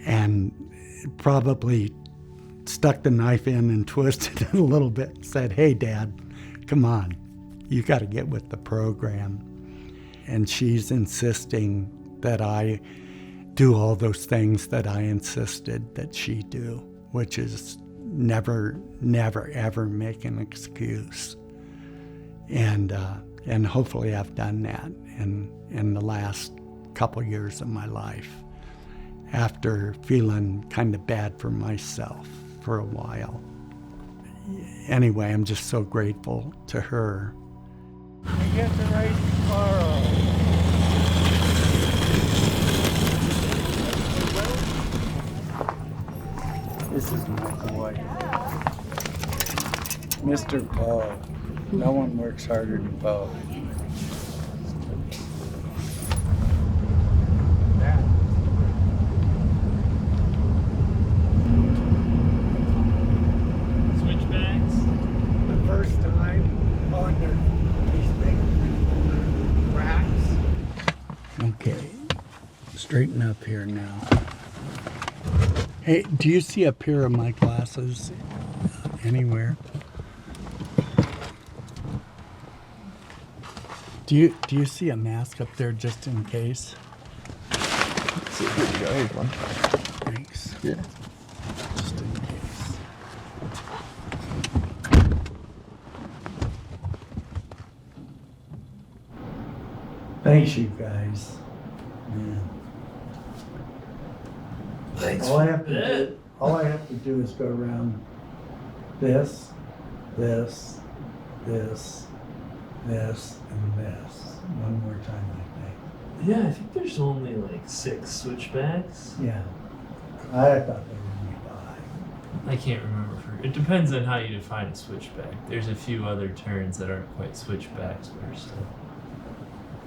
S1: and probably stuck the knife in and twisted it a little bit and said, "Hey, Dad, come on, you got to get with the program." And she's insisting that I do all those things that I insisted that she do, which is never, ever make an excuse. And hopefully I've done that in the last couple years of my life, after feeling kind of bad for myself for a while. Anyway, I'm just so grateful to her.
S21: We get to race tomorrow. This is my boy, Mr. Bo. No one works harder than Bo.
S1: Switchbacks. The first time on these big racks.
S21: Okay, straighten up here now.
S1: Hey, do you see a pair of my glasses anywhere? Do you see a mask up there just in case?
S2: See, here you go. Here's one.
S1: Thanks.
S2: Yeah.
S1: Just in case. Thanks, you guys. Man.
S3: Thanks.
S1: All I have to do is go around this, this, this, this, and this. One more time, I think.
S3: Yeah, I think there's only like 6 switchbacks.
S1: Yeah. I thought they were only 5.
S3: I can't remember. It depends on how you define a switchback. There's a few other turns that aren't quite switchbacks, but are still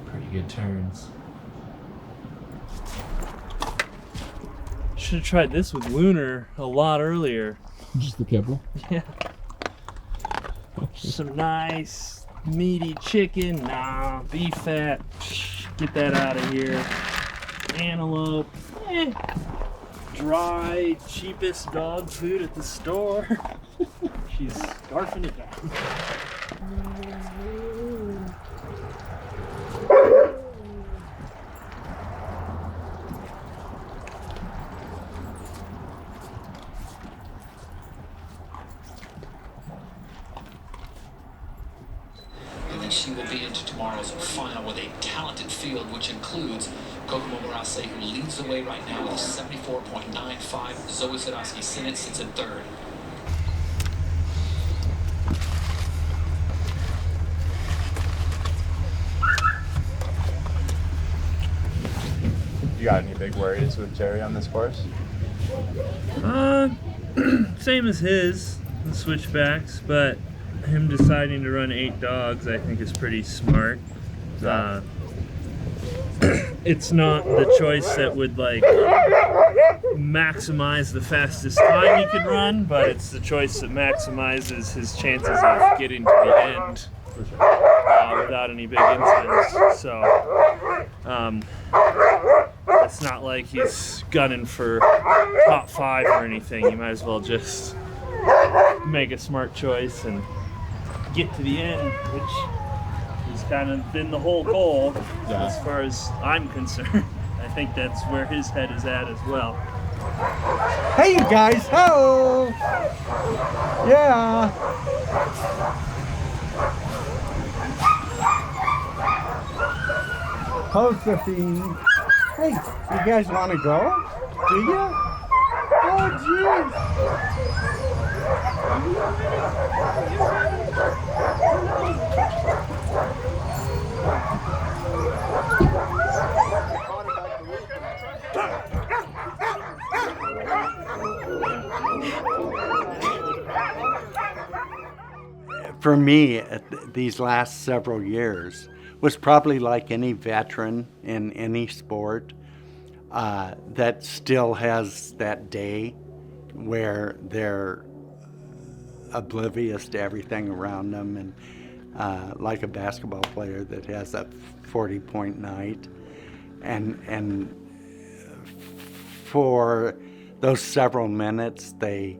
S3: pretty good turns. Should have tried this with Lunar a lot earlier.
S22: Just the kibble?
S3: Yeah. Some nice meaty chicken. Nah, beef fat. Get that out of here. Antelope. Dry, cheapest dog food at the store. She's scarfing it down.
S4: She will be into tomorrow's final with a talented field, which includes Kokomo Morase, who leads the way right now with a 74.95. Zoe Sadowski-Sinnott sits in third.
S2: You got any big worries with Jerry on this course?
S3: Same as his, the switchbacks, but him deciding to run 8 dogs, I think, is pretty smart. It's not the choice that would like maximize the fastest time he could run, but it's the choice that maximizes his chances of getting to the end without any big incidents. So it's not like he's gunning for top 5 or anything. You might as well just make a smart choice and get to the end, which has kind of been the whole goal as far as I'm concerned. I think that's where his head is at as well.
S1: Hey, you guys! Hello! Yeah! Josephine. Hey, you guys want to go? Do you? Oh, jeez! For me, these last several years was probably like any veteran in any sport that still has that day where they're oblivious to everything around them, and like a basketball player that has a 40-point night, and for those several minutes they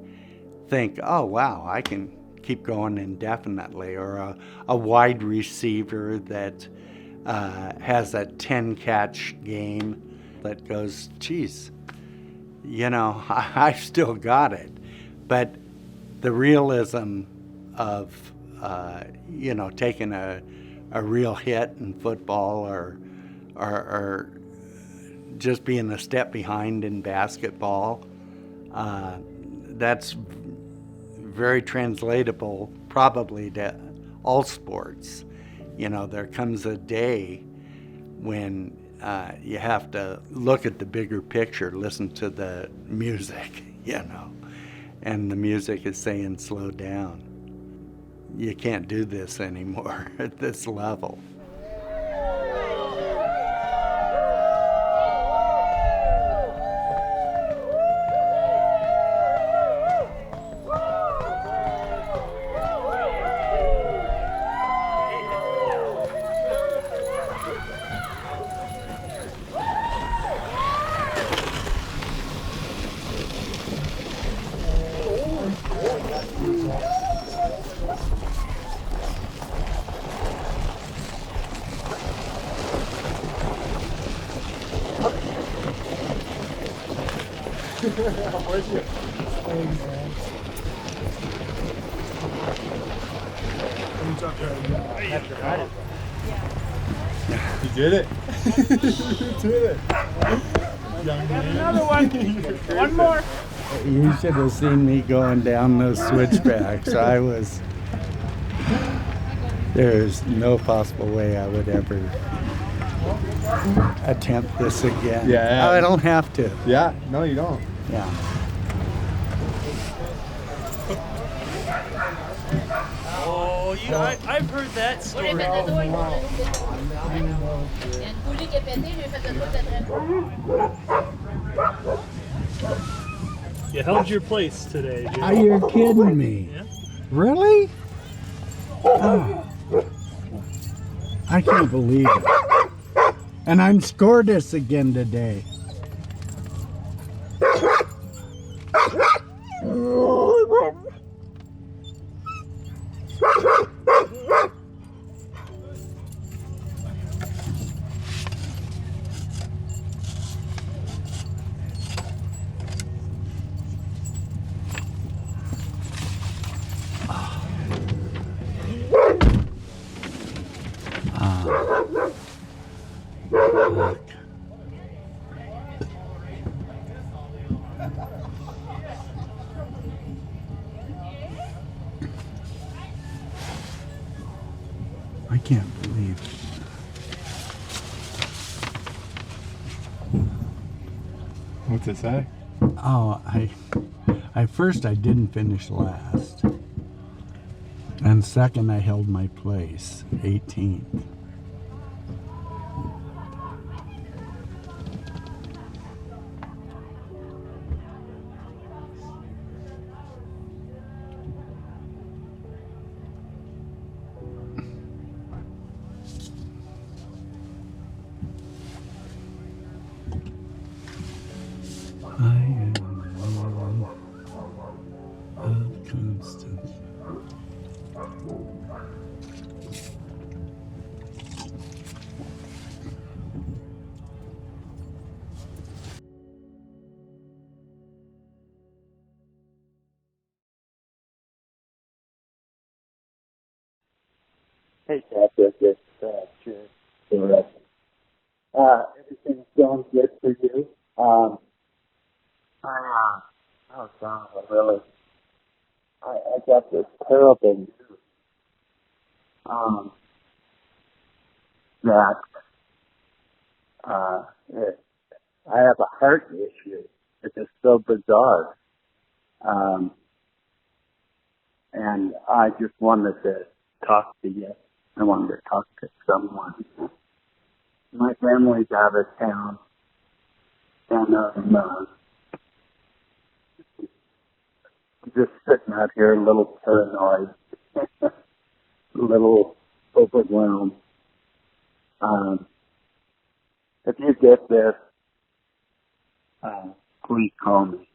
S1: think, oh wow, I can keep going indefinitely, or a wide receiver that has a 10-catch game that goes, geez, you know, I've still got it. But the realism of, you know, taking a real hit in football, or just being a step behind in basketball, that's very translatable probably to all sports. You know, there comes a day when you have to look at the bigger picture, listen to the music, you know, and the music is saying slow down. You can't do this anymore at this level.
S21: with you. Thanks, man. You did it. You did it. Young man.
S9: Another one. One more.
S1: You should have seen me going down those switchbacks. There's no possible way I would ever attempt this again.
S21: Yeah.
S1: I don't have to.
S21: Yeah, no, you don't.
S1: Yeah.
S9: Oh, I've heard that story. You held your place today, Jerry.
S1: Are you kidding me?
S9: Yeah.
S1: Really? Oh. I can't believe it. And I'm Scdoris again today. Look. I can't believe it.
S21: What's it say?
S1: Oh, first I didn't finish last. And second I held my place, 18th. I am one of Constance.
S7: Hey, Patrick, it's Jerry Scdoris. Everything's going good for you. Oh God, I got this terrible news. I have a heart issue. It's just so bizarre. And I just wanted to talk to you. I wanted to talk to someone. My family's out of town, and I'm just sitting out here a little paranoid, a little overwhelmed. If you get this, please call me.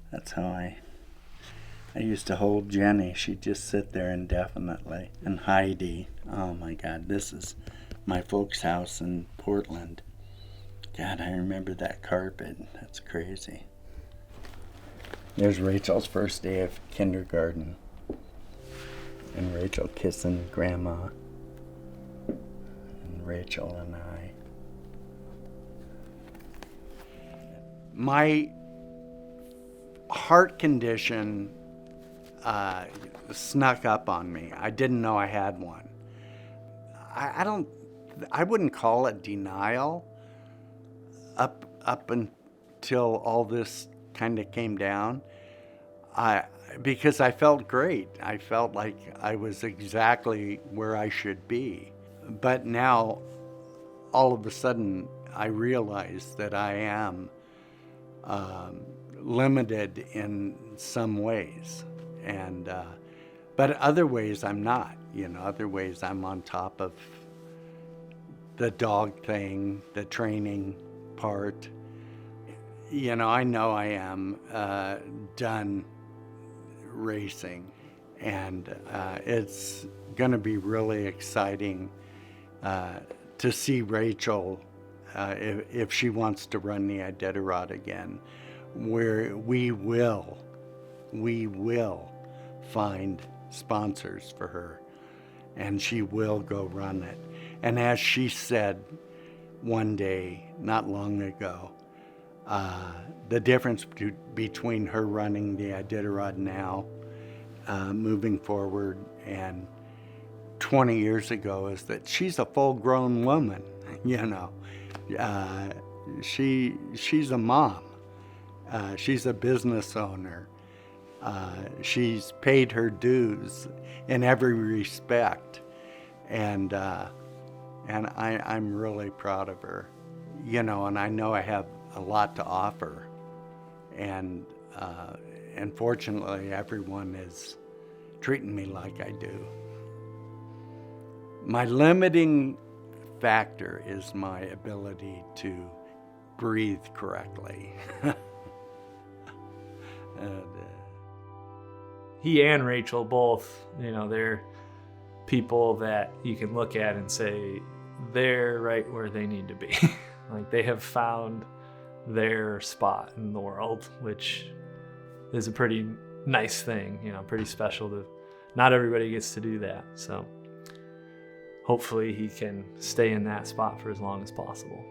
S1: That's how I used to hold Jenny. She'd just sit there indefinitely. And Heidi, oh my God, this is my folks' house in Portland. God, I remember that carpet. That's crazy. There's Rachel's first day of kindergarten. And Rachael kissing Grandma. And Rachael and I. My heart condition snuck up on me. I didn't know I had one. I wouldn't call it denial up until all this kind of came down. Because I felt great. I felt like I was exactly where I should be. But now, all of a sudden, I realize that I am limited in some ways, and but other ways I'm not. Other ways I'm on top of the dog thing, the training part. You know I am done racing, and it's going to be really exciting to see Rachael if she wants to run the Iditarod again, where we will find sponsors for her, and she will go run it. And as she said one day, not long ago, the difference between her running the Iditarod now, moving forward, and 20 years ago is that she's a full-grown woman. You know, she's a mom. She's a business owner. She's paid her dues in every respect, and I'm really proud of her. You know, and I know I have a lot to offer, and fortunately everyone is treating me like I do. My limiting factor is my ability to breathe correctly.
S3: He and Rachael both, you know, they're people that you can look at and say they're right where they need to be. Like, they have found their spot in the world, which is a pretty nice thing, you know, pretty special. Not everybody gets to do that. So hopefully he can stay in that spot for as long as possible.